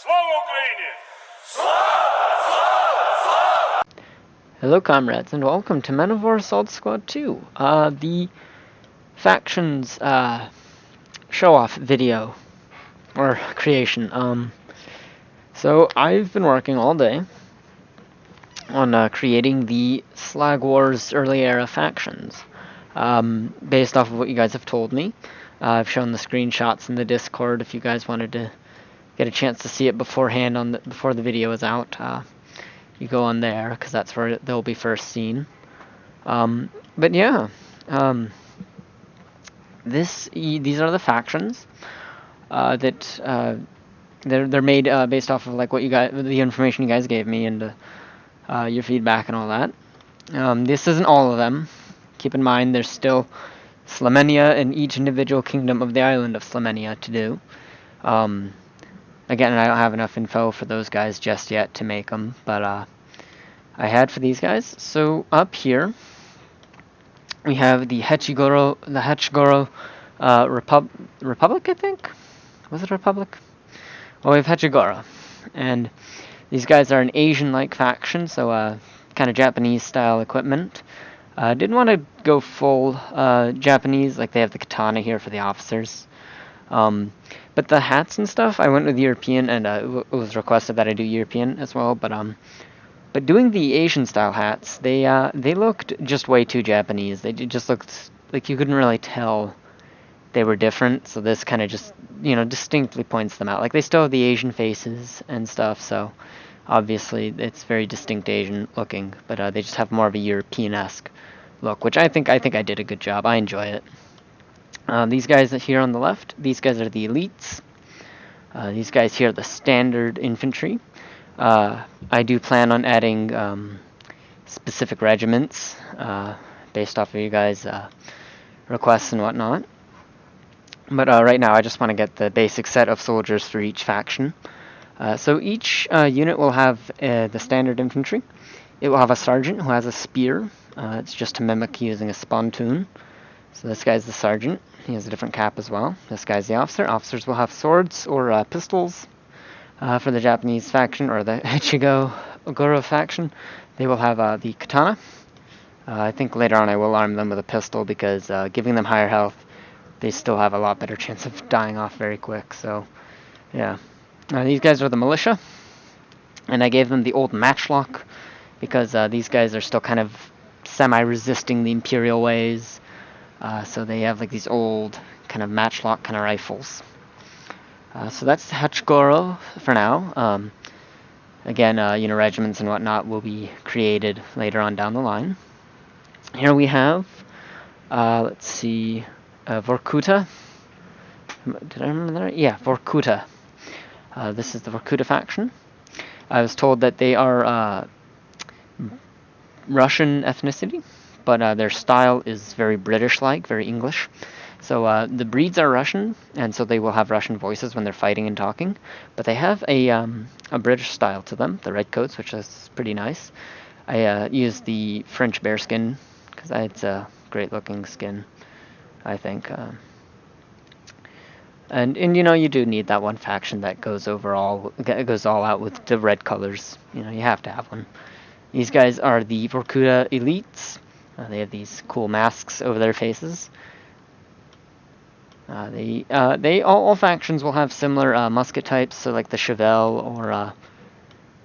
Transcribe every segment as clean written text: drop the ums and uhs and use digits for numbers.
Слава Україні! Hello comrades, and welcome to MOWAS Assault Squad 2, the factions show-off video, or creation. So I've been working all day on creating the Slag Wars early era factions, based off of what you guys have told me. I've shown the screenshots in the Discord if you guys wanted to get a chance to see it beforehand before the video is out. You go on there, because that's where they'll be first seen. But yeah, these are the factions that they're made based off of like what you guys, the information you guys gave me, and your feedback and all that. This isn't all of them. Keep in mind, there's still Slamenia in each individual kingdom of the island of Slamenia to do. Again, I don't have enough info for those guys just yet to make them, but I had for these guys. So up here, we have the Hechigoro Republic, I think? Was it a Republic? Well, we have Hechigoro, and these guys are an Asian-like faction, so kind of Japanese-style equipment. Didn't want to go full Japanese, like they have the katana here for the officers. But the hats and stuff, I went with European, and it was requested that I do European as well. But doing the Asian style hats, they looked just way too Japanese. They just looked like you couldn't really tell they were different. So this kind of just, distinctly points them out. Like they still have the Asian faces and stuff, so obviously it's very distinct Asian looking. But they just have more of a European-esque look, which I think I did a good job. I enjoy it. These guys here on the left, these guys are the elites. These guys here are the standard infantry. I do plan on adding specific regiments based off of you guys' requests and whatnot. But right now I just want to get the basic set of soldiers for each faction. So each unit will have the standard infantry. It will have a sergeant who has a spear. It's just to mimic using a spontoon. So this guy's the sergeant. He has a different cap as well. This guy's the officer. Officers will have swords or pistols. For the Japanese faction, or the Hechigoro faction, they will have the katana. I think later on I will arm them with a pistol, because giving them higher health, they still have a lot better chance of dying off very quick. So, yeah. These guys are the militia, and I gave them the old matchlock, because these guys are still kind of semi-resisting the Imperial ways. So they have like these old kind of matchlock kind of rifles. So that's Hechigoro for now. Again, regiments and whatnot will be created later on down the line. Here we have, let's see, Vorkuta. Did I remember that right? Yeah, Vorkuta. This is the Vorkuta faction. I was told that they are Russian ethnicity, but their style is very British-like, very English. So the breeds are Russian, and so they will have Russian voices when they're fighting and talking. But they have a British style to them, the red coats, which is pretty nice. I used the French bearskin, because it's a great-looking skin, I think. And you do need that one faction that goes all out with the red colors. You have to have one. These guys are the Vorkuta elites. They have these cool masks over their faces. All factions will have similar musket types, so like the Chevelle, or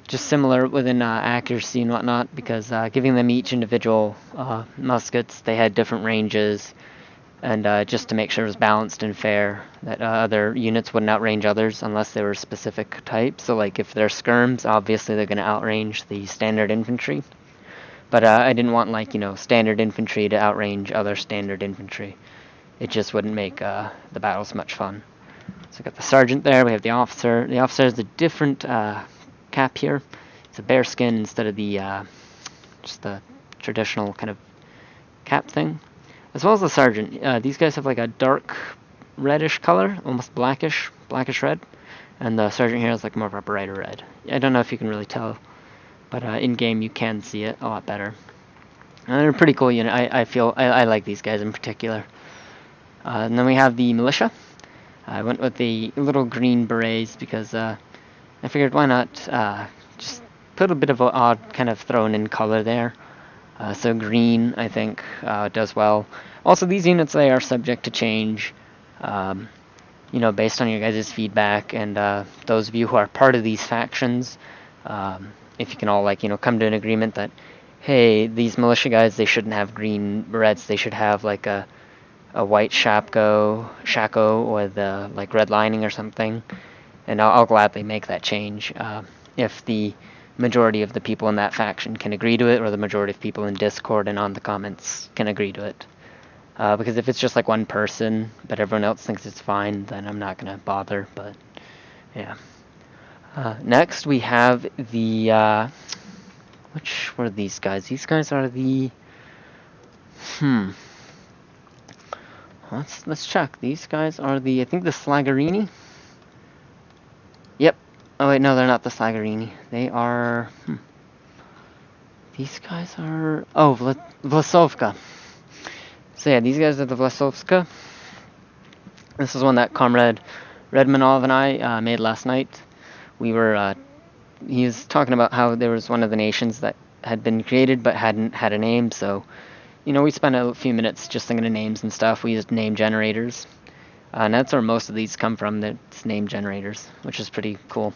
just similar within accuracy and whatnot, because giving them each individual muskets, they had different ranges, and just to make sure it was balanced and fair, that other units wouldn't outrange others unless they were specific types. So like if they're skirms, obviously they're going to outrange the standard infantry. But I didn't want standard infantry to outrange other standard infantry. It just wouldn't make the battles much fun. So we got the sergeant there. We have the officer. The officer has a different cap here. It's a bearskin instead of the just the traditional kind of cap thing. As well as the sergeant. These guys have like a dark reddish color, almost blackish red. And the sergeant here is like more of a brighter red. I don't know if you can really tell, but in game you can see it a lot better. And they're a pretty cool unit. I like these guys in particular. And then we have the militia. I went with the little green berets because I figured why not just put a bit of an odd kind of thrown in color there. So green, I think, does well. Also, these units, they are subject to change, based on your guys' feedback, and those of you who are part of these factions, if you can all, come to an agreement that, hey, these militia guys, they shouldn't have green berets, they should have, like, a white shako with, red lining or something, and I'll gladly make that change, if the majority of the people in that faction can agree to it, or the majority of people in Discord and on the comments can agree to it. Because if it's just like one person, but everyone else thinks it's fine, then I'm not going to bother, but yeah. Next, we have the, which were these guys? These guys are the, let's check. These guys are the, I think the Slagarini? Yep. Oh wait, no, they're not the Slagarini. They are, these guys are, oh, Vlasovka. So yeah, these guys are the Vlasovska. This is one that Comrade Redmanov and I made last night. We were, he was talking about how there was one of the nations that had been created but hadn't had a name, so, we spent a few minutes just thinking of names and stuff. We used name generators. And that's where most of these come from, that's name generators, which is pretty cool.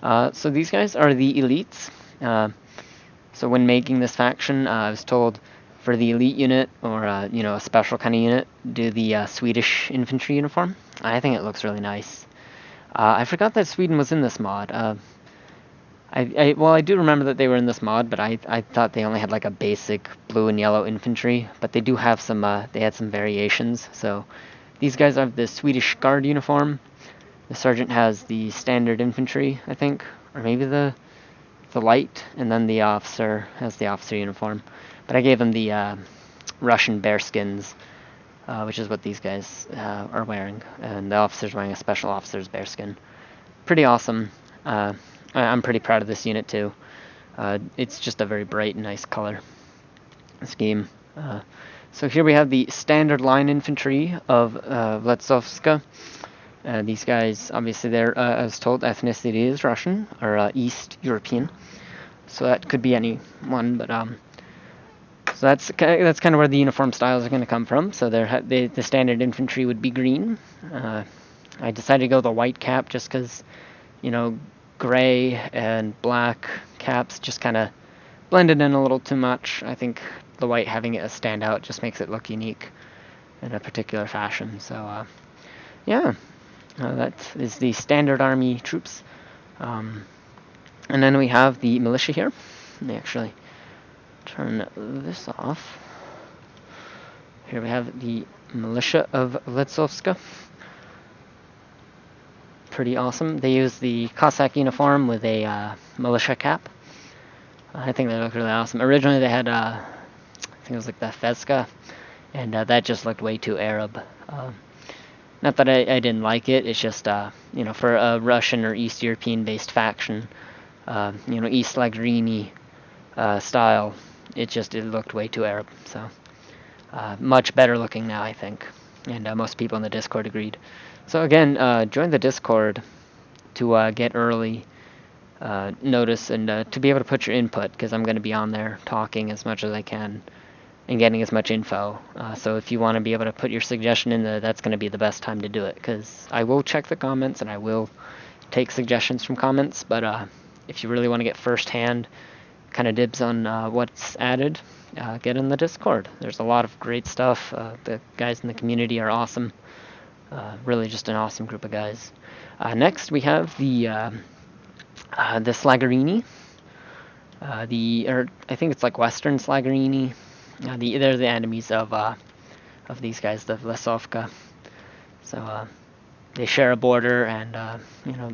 So these guys are the elites. So when making this faction, I was told for the elite unit, or a special kind of unit, do the Swedish infantry uniform. I think it looks really nice. I forgot that Sweden was in this mod. I do remember that they were in this mod, but I thought they only had like a basic blue and yellow infantry. But they do have some. They had some variations. So these guys have the Swedish Guard uniform. The sergeant has the standard infantry, I think, or maybe the light, and then the officer has the officer uniform. But I gave them the Russian bearskins, which is what these guys are wearing. And the officer's wearing a special officer's bearskin. Pretty awesome. I'm pretty proud of this unit too. It's just a very bright and nice color scheme. So here we have the standard line infantry of Vlasovska. These guys, obviously, they're, I was told, ethnicity is Russian, or East European. So that could be any one, but so that's kind of where the uniform styles are going to come from. So the standard infantry would be green. I decided to go the white cap just because, gray and black caps just kind of blended in a little too much. I think the white having it stand out just makes it look unique in a particular fashion. So yeah, that is the standard army troops. And then we have the militia here. Let me actually turn this off. Here we have the militia of Vlasovska. Pretty awesome. They use the Cossack uniform with a militia cap. I think they look really awesome. Originally they had, I think it was like the Fezka, and that just looked way too Arab. Not that I didn't like it, it's just, for a Russian or East European based faction, East Lagrini style, it looked way too Arab. So, much better looking now, I think. And most people in the Discord agreed. So again, join the Discord to get early notice and to be able to put your input, because I'm going to be on there talking as much as I can and getting as much info. So if you want to be able to put your suggestion in there, that's going to be the best time to do it, because I will check the comments and I will take suggestions from comments, but if you really want to get first-hand kind of dibs on what's added, get in the Discord. There's a lot of great stuff. The guys in the community are awesome. Really just an awesome group of guys. Next we have the Slagarini. I think it's like Western Slagarini. They're the enemies of these guys, the Vlasovka. So they share a border, and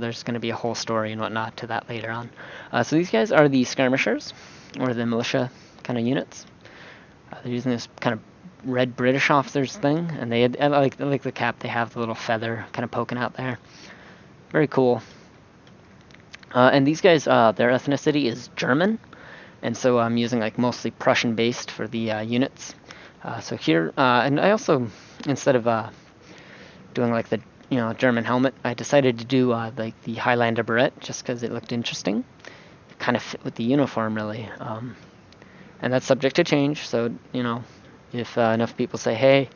there's going to be a whole story and whatnot to that later on. So these guys are the skirmishers, or the militia kind of units. They're using this kind of red British officers thing, and they had, like the cap, they have the little feather kind of poking out there. Very cool. And these guys, their ethnicity is German, and so I'm using like mostly Prussian based for the units. So here, and I also, instead of doing like the German helmet. I decided to do like the Highlander beret just because it looked interesting. It kind of fit with the uniform really, and that's subject to change. So if enough people say, hey,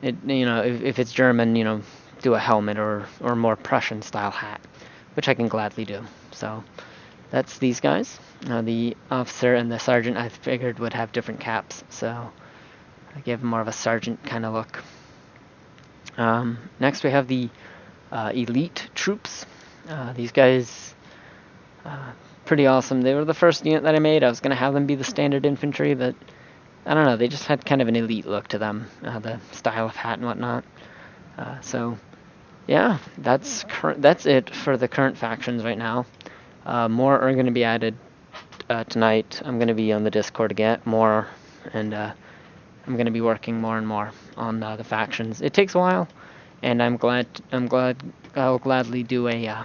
if it's German, do a helmet or more Prussian style hat, which I can gladly do. So that's these guys. The officer and the sergeant I figured would have different caps, so I gave them more of a sergeant kind of look. Next we have the elite troops. These guys, pretty awesome. They were the first unit that I made. I was going to have them be the standard infantry, but I don't know, they just had kind of an elite look to them, the style of hat and whatnot. So yeah, that's it for the current factions right now. More are going to be added tonight. I'm going to be on the Discord again more, and I'm going to be working more and more on the factions. It takes a while, and I'll gladly do a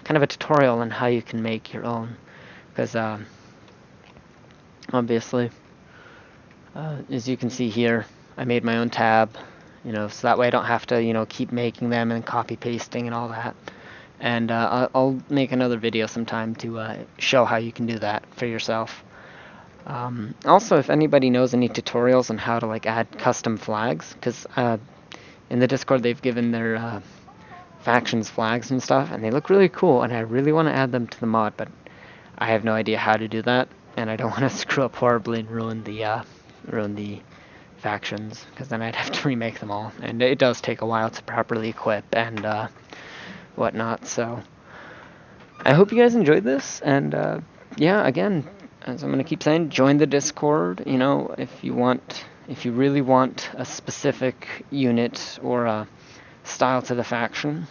kind of a tutorial on how you can make your own, because obviously, as you can see here, I made my own tab, so that way I don't have to keep making them and copy pasting and all that. And I'll make another video sometime to show how you can do that for yourself. Also, if anybody knows any tutorials on how to add custom flags, because in the Discord they've given their factions flags and stuff, and they look really cool, and I really want to add them to the mod, but I have no idea how to do that, and I don't want to screw up horribly and ruin the factions, because then I'd have to remake them all, and it does take a while to properly equip and whatnot. So I hope you guys enjoyed this, and yeah, again, as I'm going to keep saying, join the Discord. If you really want a specific unit or a style to the faction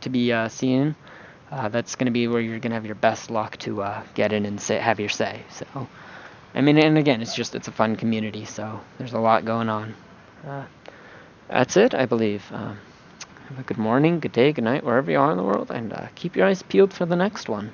to be seen, that's going to be where you're going to have your best luck to get in and have your say. So and again, it's a fun community, so there's a lot going on. That's it, I believe. Have a good morning, good day, good night, wherever you are in the world, and keep your eyes peeled for the next one.